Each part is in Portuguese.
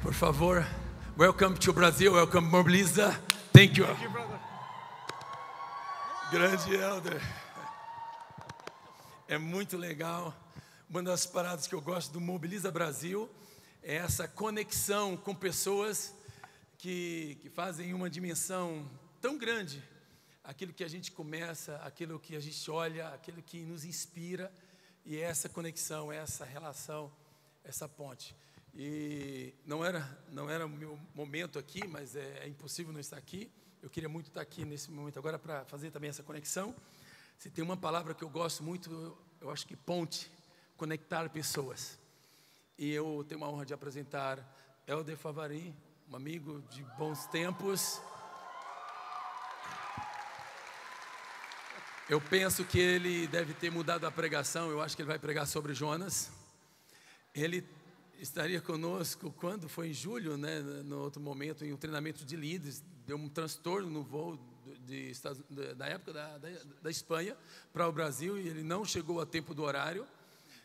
Por favor, welcome to Brazil, welcome Mobiliza. Thank you. Thank you, brother. Grande Elder. É muito legal. Uma das paradas que eu gosto do Mobiliza Brasil é essa conexão com pessoas que fazem uma dimensão tão grande. Aquilo que a gente começa, aquilo que a gente olha, aquilo que nos inspira, e essa conexão, essa relação, essa ponte. E não era o meu momento aqui, mas é impossível não estar aqui. Eu queria muito estar aqui nesse momento agora para fazer também essa conexão. Se tem uma palavra que eu gosto muito, eu acho que ponte, conectar pessoas. E eu tenho uma honra de apresentar Elder Favari, um amigo de bons tempos. Eu penso que ele deve ter mudado a pregação, eu acho que ele vai pregar sobre Jonas. Ele estaria conosco quando foi em julho, né, no outro momento, em um treinamento de líderes, deu um transtorno no voo da época da Espanha para o Brasil, e ele não chegou a tempo do horário.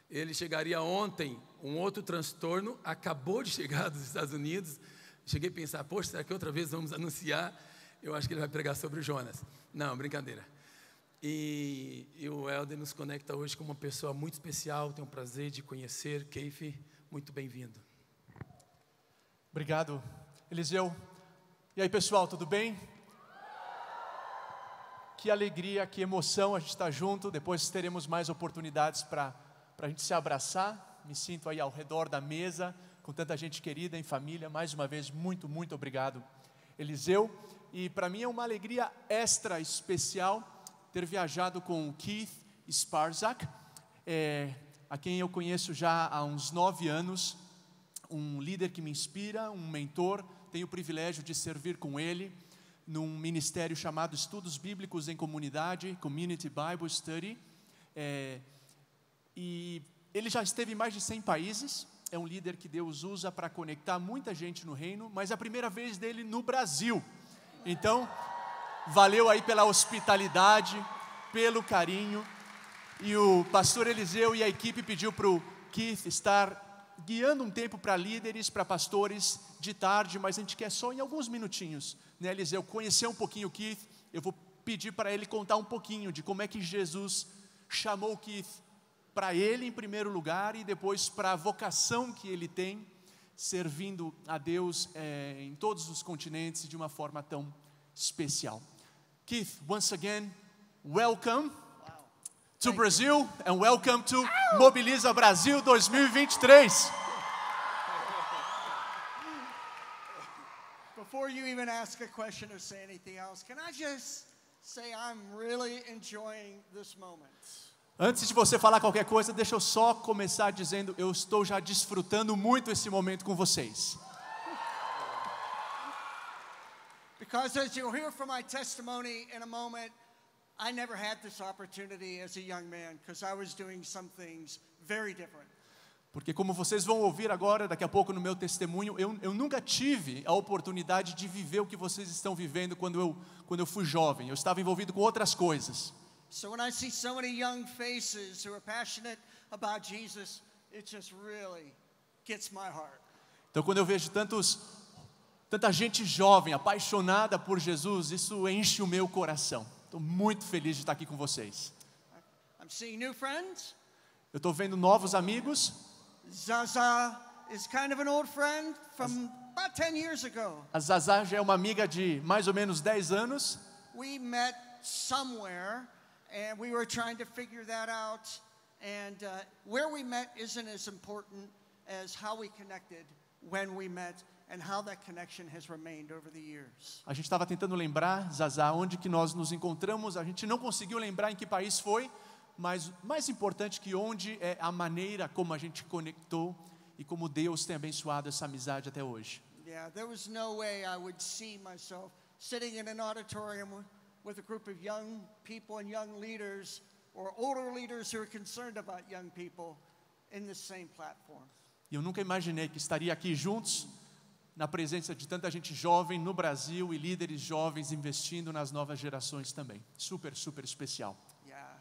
Ele chegaria ontem, um outro transtorno, acabou de chegar dos Estados Unidos. Cheguei a pensar, poxa, será que outra vez vamos anunciar? Eu acho que ele vai pregar sobre Jonas. Não, brincadeira. E o Elder nos conecta hoje com uma pessoa muito especial. Tenho o prazer de conhecer. Keith, muito bem-vindo. Obrigado, Eliseu. E aí, pessoal, tudo bem? Que alegria, que emoção a gente estar junto. Depois teremos mais oportunidades para a gente se abraçar. Me sinto aí ao redor da mesa, com tanta gente querida em família. Mais uma vez, muito, muito obrigado, Eliseu. E para mim é uma alegria extra especial ter viajado com o Keith Sparzak, a quem eu conheço já há uns 9 anos, um líder que me inspira, um mentor. Tenho o privilégio de servir com ele num ministério chamado Estudos Bíblicos em Comunidade, Community Bible Study, e ele já esteve em mais de 100 países. É um líder que Deus usa para conectar muita gente no reino, mas é a primeira vez dele no Brasil. Então, valeu aí pela hospitalidade, pelo carinho. E o pastor Eliseu e a equipe pediu para o Keith estar guiando um tempo para líderes, para pastores de tarde, mas a gente quer só em alguns minutinhos, né, Eliseu, conhecer um pouquinho o Keith. Eu vou pedir para ele contar um pouquinho de como é que Jesus chamou o Keith para ele em primeiro lugar e depois para a vocação que ele tem, servindo a Deus em todos os continentes de uma forma tão especial. Keith, once again, welcome to Brazil and welcome to Mobiliza Brasil 2023. Before you even ask a question or say anything else, can I just say I'm really enjoying this moment? Antes de você falar qualquer coisa, deixa eu só começar dizendo, eu estou já desfrutando muito esse momento com vocês. Because as you'll hear from my testimony in a moment, I never had this opportunity as a young man because I was doing some things very different. Porque como vocês vão ouvir agora, daqui a pouco no meu testemunho, eu nunca tive a oportunidade de viver o que vocês estão vivendo quando eu fui jovem. Eu estava envolvido com outras coisas. So when I see so many young faces who are passionate about Jesus, it just really gets my heart. Então quando eu vejo tanta gente jovem, apaixonada por Jesus, isso enche o meu coração. Estou muito feliz de estar aqui com vocês. I'm seeing new friends. Eu estou vendo novos amigos. Zaza is kind of an old friend from about 10 years ago. A Zaza já é uma amiga de mais ou menos 10 anos. We met somewhere and we were trying to figure that out. And where we met isn't as important as how we connected when we met. And how that connection has remained over the years. A gente estava tentando lembrar, Zaza, onde que nós nos encontramos. A gente não conseguiu lembrar em que país foi, mas mais importante que onde é a maneira como a gente conectou e como Deus tem abençoado essa amizade até hoje. Yeah, there was no way I would see myself sitting in an auditorium with a group of young people and young leaders or older leaders who are concerned about young people in the same platform. E eu nunca imaginei que estaria aqui juntos na presença de tanta gente jovem no Brasil e líderes jovens investindo nas novas gerações também. Super, super especial. Yeah.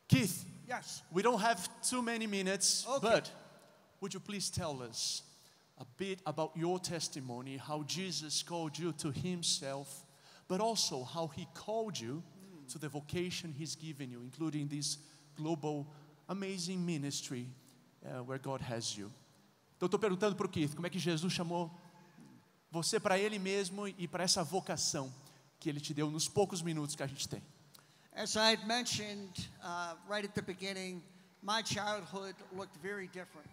Keith, Yes. we don't have too many minutes, Okay. but would you please tell us a bit about your testimony, how Jesus called you to himself, but also how he called you to the vocation he's given you, including this global amazing ministry where God has you. Então, estou perguntando para o Keith, como é que Jesus chamou você para Ele mesmo e para essa vocação que Ele te deu nos poucos minutos que a gente tem. As I had mentioned right at the beginning, my childhood looked very different.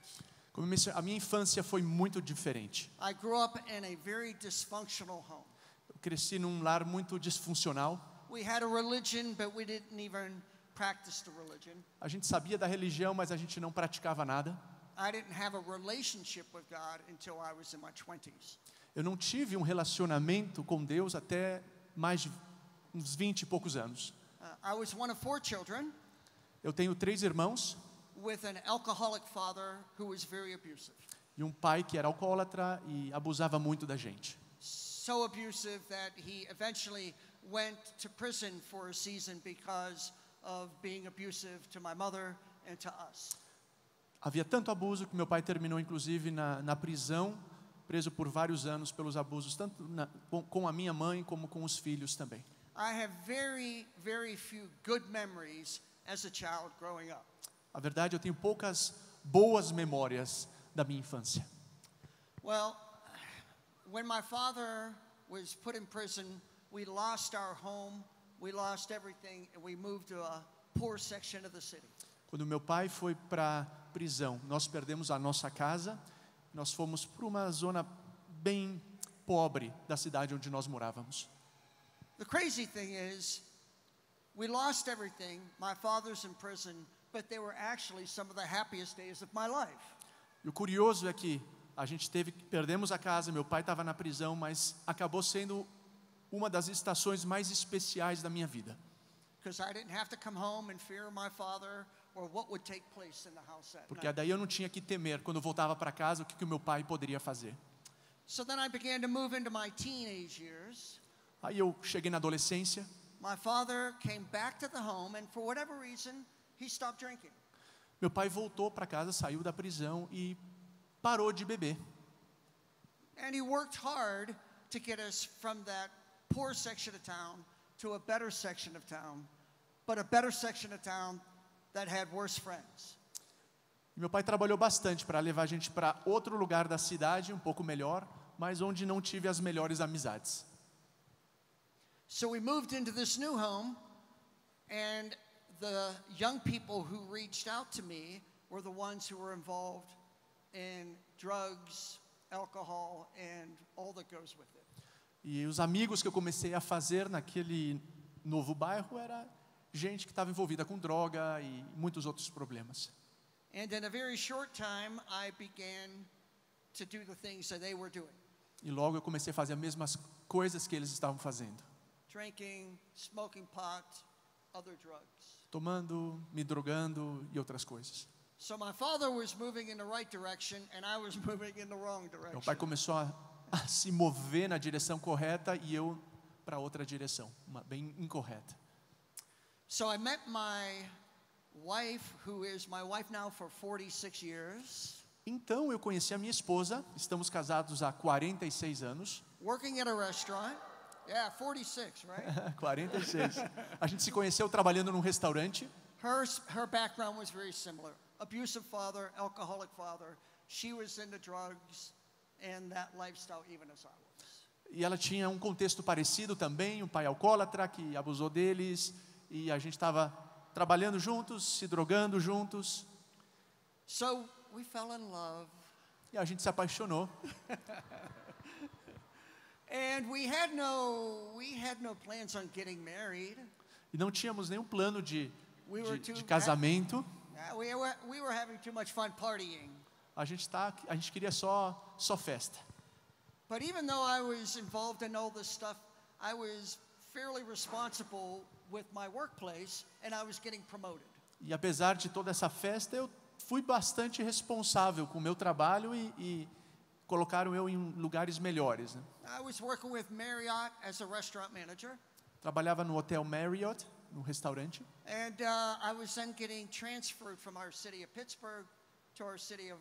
Como eu mencionei, a minha infância foi muito diferente. I grew up in a very dysfunctional home. Eu cresci num lar muito disfuncional. We had a religion, but we didn't even practice the religion. A gente sabia da religião, mas a gente não praticava nada. I didn't have a relationship with God until I was in my 20s. Eu não tive um relacionamento com Deus até mais de uns 20 e poucos anos. I was one of 4 children Eu tenho 3 irmãos with an alcoholic father who was very abusive. e um pai que era alcoólatra e abusava muito da gente. So abusive that he eventually went to prison for a season because of being abusive to my mother and to us. Havia tanto abuso que meu pai terminou inclusive na prisão, preso por vários anos pelos abusos, tanto com a minha mãe como com os filhos também. I have very, very few good memories as a child growing up. A verdade, eu tenho poucas boas memórias da minha infância. Well, when my father was put in prison, we lost our home, we lost everything, and we moved to a poor section of the city. Quando meu pai foi para a prisão, nós perdemos a nossa casa, nós fomos para uma zona bem pobre da cidade onde nós morávamos. The crazy thing is, we lost everything, my father's in prison, but they were actually some of the happiest days of my life. E o curioso é que a gente perdemos a casa, meu pai estava na prisão, mas acabou sendo uma das estações mais especiais da minha vida. Because I didn't have to come home and fear my father or what would take place in the house that Porque night. daí eu não tinha que temer quando eu voltava para casa o que o meu pai poderia fazer. So then I began to move into my teenage years. Aí eu cheguei na adolescência, My father came back to the home and for whatever reason, he stopped drinking. meu pai voltou para casa, saiu da prisão e parou de beber. And he worked hard to get us from that poor section of town to a better section of town, but a better section of town that had worse friends. E meu pai trabalhou bastante para levar a gente para outro lugar da cidade, um pouco melhor, mas onde não tive as melhores amizades. So we moved into this new home, and the young people who reached out to me were the ones who were involved in drugs, alcohol, and all that goes with it. E os amigos que eu comecei a fazer naquele novo bairro era gente que estava envolvida com droga e muitos outros problemas. And in a very short time, I began to do the things that they were doing. E logo eu comecei a fazer as mesmas coisas que eles estavam fazendo. Drinking, smoking pot, other drugs. Tomando, me drogando e outras coisas. So my father was moving in the right direction and I was moving in the wrong Meu pai direction. começou a se mover na direção correta e eu para outra direção, uma bem incorreta. So I met my wife, who is my wife now for 46 years, Então eu conheci a minha esposa, estamos casados há 46 anos. working at a restaurant. Yeah, 46, right? 46. A gente se conheceu trabalhando num restaurante. Her background was very similar. Abusive father, alcoholic father. She was into drugs and that lifestyle even as I was. E ela tinha um contexto parecido também, um pai alcoólatra que abusou deles. E a gente estava trabalhando juntos, se drogando juntos. So we fell in love. E a gente se apaixonou. And we had no plans on getting married. E não tínhamos nenhum plano de too casamento. We were having too much fun partying. A gente queria só festa. But even though I was involved in all this stuff, I was fairly responsible with my workplace and I was getting promoted. E apesar de toda essa festa, eu fui bastante responsável com o meu trabalho e colocaram eu em lugares melhores, né? I was working with Marriott as a restaurant manager. Trabalhava no Hotel Marriott, no restaurante. And I was then getting transferred from our city of Pittsburgh to our city of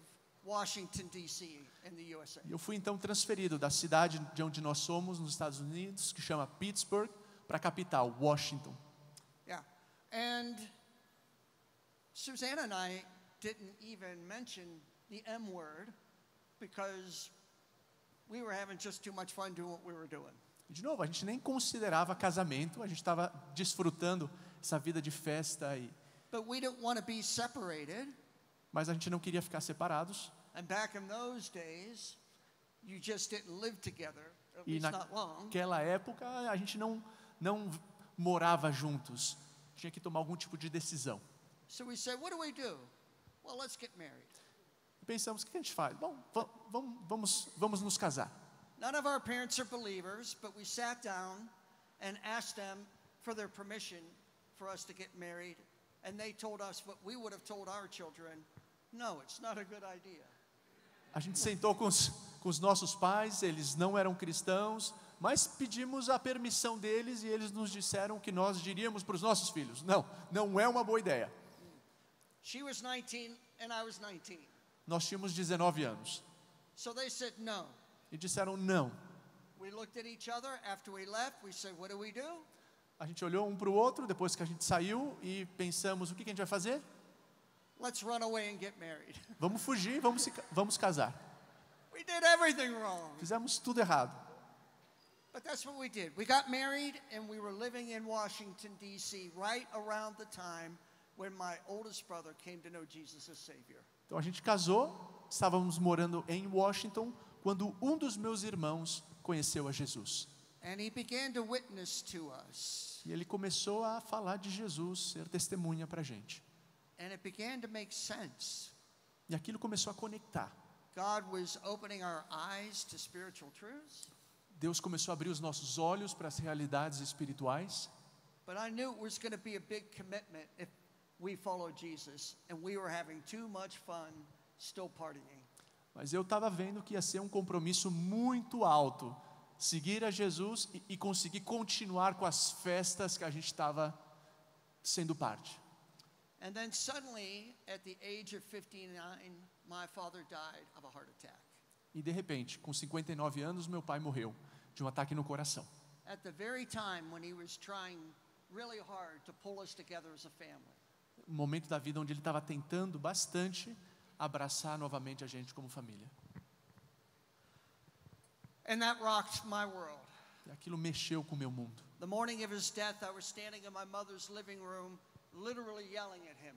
Washington, D.C. in the USA. E eu fui então transferido da cidade de onde nós somos, nos Estados Unidos, que chama Pittsburgh, para a capital, Washington. Yeah. And Susanna and I didn't even mention the M word because we were having just too much fun doing what we were doing. E de novo, a gente nem considerava casamento, a gente estava desfrutando essa vida de festa aí. But we didn't want to be separated. Mas a gente não queria ficar separados. And back in those days, you just didn't live together, at E least not long. naquela época a gente não morava juntos. Tinha que tomar algum tipo de decisão. So we said, what do we do? Well, let's get married. E pensamos, o que a gente faz? Bom, vamos nos casar. None of our parents are believers, but we sat down and asked them for their permission for us to get married. And they told us what we would have told our children. No, it's not a good idea. A gente sentou com os nossos pais, eles não eram cristãos, mas pedimos a permissão deles e eles nos disseram o que nós diríamos para os nossos filhos. Não é uma boa ideia. She was 19 and I was 19. Nós tínhamos 19 anos. So they said no. E disseram não. We looked at each other after we left. We said, what do we do? A gente olhou um para o outro depois que a gente saiu e pensamos, o que a gente vai fazer? Let's run away and get married. Vamos fugir, vamos casar. We did everything wrong. Fizemos tudo errado. But that's what we did. We got married and we were living in Washington, D.C. right around the time when my oldest brother came to know Jesus as Savior. Então a gente casou, estávamos morando em Washington, quando um dos meus irmãos conheceu a Jesus. And he began to witness to us. E ele começou a falar de Jesus, ser testemunha para a gente. And it began to make sense. E aquilo começou a conectar. God was opening our eyes to spiritual truths. Deus começou a abrir os nossos olhos para as realidades espirituais. But I knew it was going to be a big commitment if we followed Jesus. And we were having too much fun still partying. Mas eu estava vendo que ia ser um compromisso muito alto. Seguir a Jesus e conseguir continuar com as festas que a gente estava sendo parte. And then suddenly, at the age of 59, my father died of a heart attack. E de repente, com 59 anos, meu pai morreu de um ataque no coração. At the very time when he was trying really hard to pull us together as a family. Um momento da vida onde ele estava tentando bastante abraçar novamente a gente como família. And that rocked my world. E aquilo mexeu com o meu mundo. The morning of his death, I was standing in my mother's living room, literally yelling at him.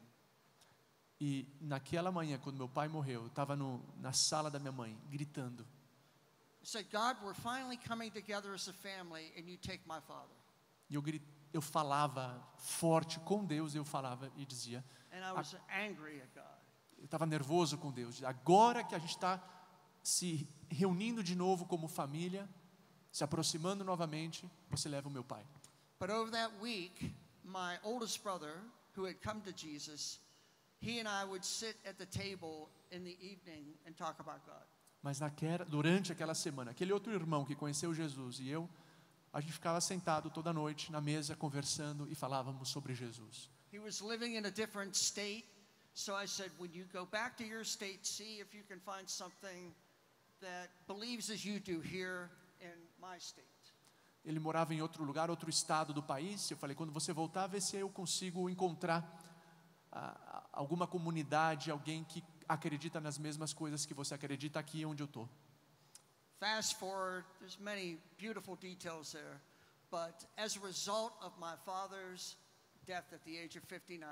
E naquela manhã, quando meu pai morreu, eu estava na sala da minha mãe, gritando. I said, God, we're finally coming together as a family, and you take my father. E eu falava forte com Deus, eu falava e dizia. And I was angry at God. Eu estava nervoso com Deus. Agora que a gente está se reunindo de novo como família, se aproximando novamente, você leva o meu pai. But over that week, my oldest brother, who had come to Jesus, he and I would sit at the table in the evening and talk about God. Mas durante aquela semana, aquele outro irmão que conheceu Jesus e eu, a gente ficava sentado toda noite na mesa conversando e falávamos sobre Jesus. He was living in a different state, so I said, when you go back to your state, see if you can find something that believes as you do here in my state. Ele morava em outro lugar, outro estado do país. Eu falei, quando você voltar, vê se eu consigo encontrar alguma comunidade, alguém que acredita nas mesmas coisas que você acredita aqui onde eu estou. Fast forward, there's many beautiful details there, but as a result of my father's death at the age of 59,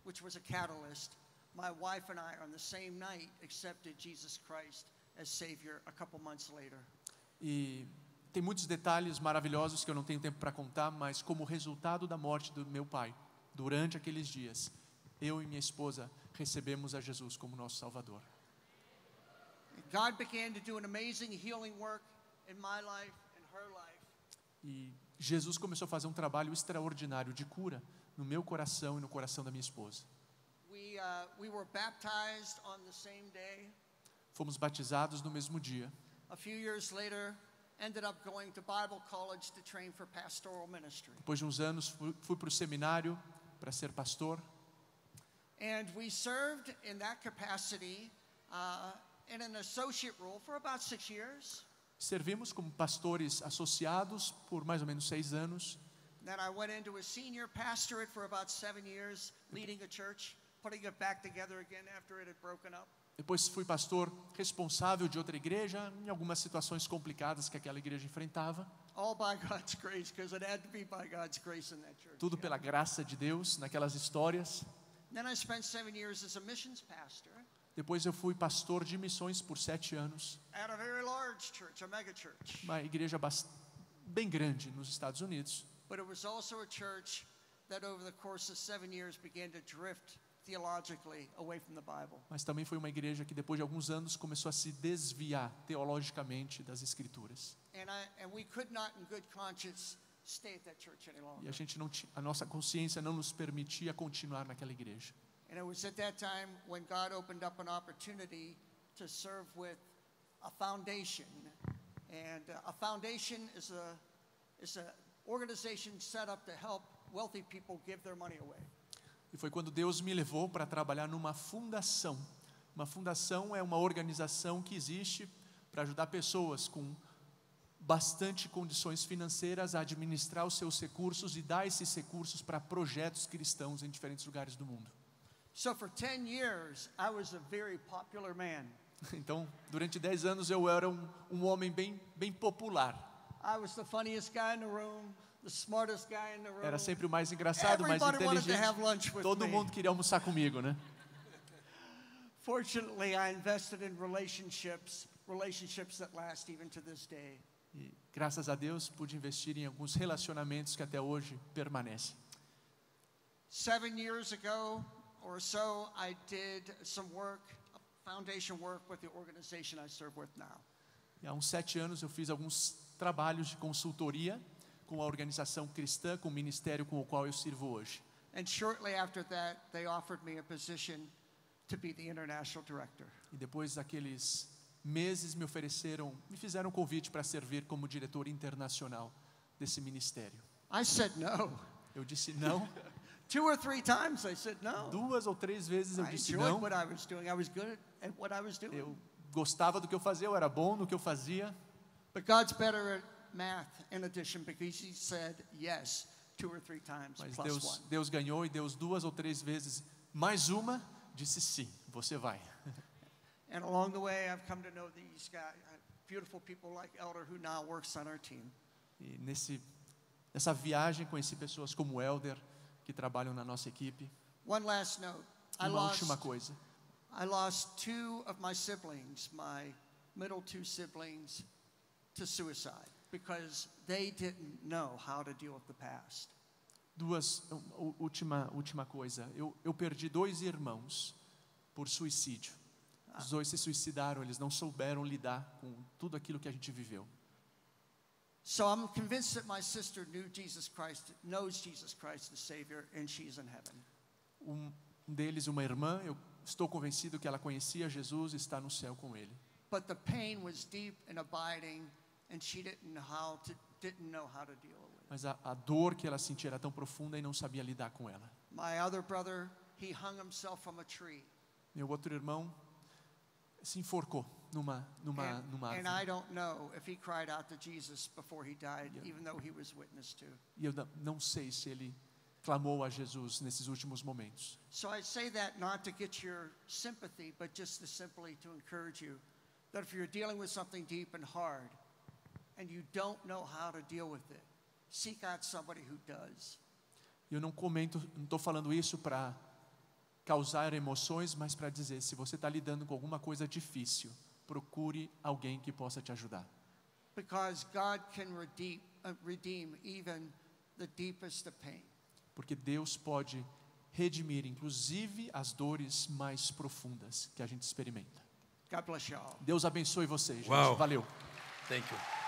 which was a catalyst, my wife and I on the same night accepted Jesus Christ as Savior a couple months later. E tem muitos detalhes maravilhosos que eu não tenho tempo para contar, mas como resultado da morte do meu pai, durante aqueles dias, eu e minha esposa recebemos a Jesus como nosso Salvador. God began to do an amazing healing work in my life and her life. E Jesus começou a fazer um trabalho extraordinário de cura no meu coração e no coração da minha esposa. We were baptized on the same day. Fomos batizados no mesmo dia. A few years later, ended up going to Bible college to train for pastoral ministry. Depois de uns anos, fui para o seminário para ser pastor. And we served in that capacity in an associate role for about 6 years. Servimos como pastores associados por mais ou menos 6 anos. Then I went into a senior pastorate for about 7 years, leading a church, putting it back together again after it had broken up. Depois fui pastor responsável de outra igreja, em algumas situações complicadas que aquela igreja enfrentava. All by God's grace, because it had to be by God's grace in that church. Tudo pela graça de Deus, naquelas histórias. Then I spent 7 years as a missions pastor Depois eu fui pastor de missões por 7 anos. at a very large church, a mega church. Uma igreja bem grande nos Estados Unidos. But it was also a church that over the course of 7 years began to drift theologically away from the Bible. Mas também foi uma igreja que depois de alguns anos começou a se desviar teologicamente das Escrituras. And we could not in good conscience stay at that church any longer. E a nossa consciência não nos permitia continuar naquela igreja. And it was at that time when God opened up an opportunity to serve with a foundation. And a foundation is a organization set up to help wealthy people give their money away. E foi quando Deus me levou para trabalhar numa fundação. Uma fundação é uma organização que existe para ajudar pessoas com bastante condições financeiras a administrar os seus recursos e dar esses recursos para projetos cristãos em diferentes lugares do mundo. So for 10 years, I was a very popular man. Então, durante 10 anos eu era um homem bem popular. I was the funniest guy in the room, the smartest guy in the room. Era sempre o mais engraçado, mais Everybody wanted to have inteligente. lunch with Todo me. mundo queria almoçar comigo, né? Fortunately, I invested in relationships that last even to this day. E graças a Deus pude investir em alguns relacionamentos que até hoje permanecem. 7 years ago or so, I did some work, foundation work with the organization I serve with now. E há uns 7 anos eu fiz alguns trabalhos de consultoria com a organização cristã, com o ministério com o qual eu sirvo hoje. And shortly after that, they offered me a position to be the international director. E depois daqueles meses me fizeram um convite para servir como diretor internacional desse ministério. I said no. Eu disse não. 2 or 3 times I said no. 2 ou 3 vezes eu I disse enjoyed não. what I was doing. I was good at what I was doing. Eu gostava do que eu fazia, eu era bom no que eu fazia. But God's better at math in addition because he said yes 2 or 3 times Mas plus 1. Deus ganhou e Deus 2 ou 3 vezes mais uma, disse sim, você vai. And along the way I've come to know these guys, beautiful people like Elder who now works on our team. E nessa viagem conheci pessoas como o Elder, que trabalham na nossa equipe. One last note. Uma última coisa. I lost 2 of my siblings, my middle 2 siblings, to suicide because they didn't know how to deal with the past. Última coisa. Eu perdi 2 irmãos por suicídio. Os 2 se suicidaram, eles não souberam lidar com tudo aquilo que a gente viveu. So I'm convinced that my sister knows Jesus Christ the Savior, and she's in heaven. Um deles, uma irmã, eu estou convencido que ela conhecia Jesus e está no céu com ele. But the pain was deep and abiding, and she didn't know how to deal with it. Mas a dor que ela sentia era tão profunda e não sabia lidar com ela. My other brother, he hung himself from a tree. Meu outro irmão se enforcou numa And I árvore. don't know if he cried out to Jesus before he died, even though he was witness to. E eu não sei se ele clamou a Jesus nesses últimos momentos. So I say that not to get your sympathy, but just simply to encourage you that if you're dealing with something deep and hard and you don't know how to deal with it, seek out somebody who does. Eu não estou falando isso para causar emoções, mas para dizer, se você está lidando com alguma coisa difícil, procure alguém que possa te ajudar. Because God can redeem even the deepest of pain. Porque Deus pode redimir, inclusive, as dores mais profundas que a gente experimenta. God bless you all. Deus abençoe vocês, gente. Uau. Valeu. Thank you.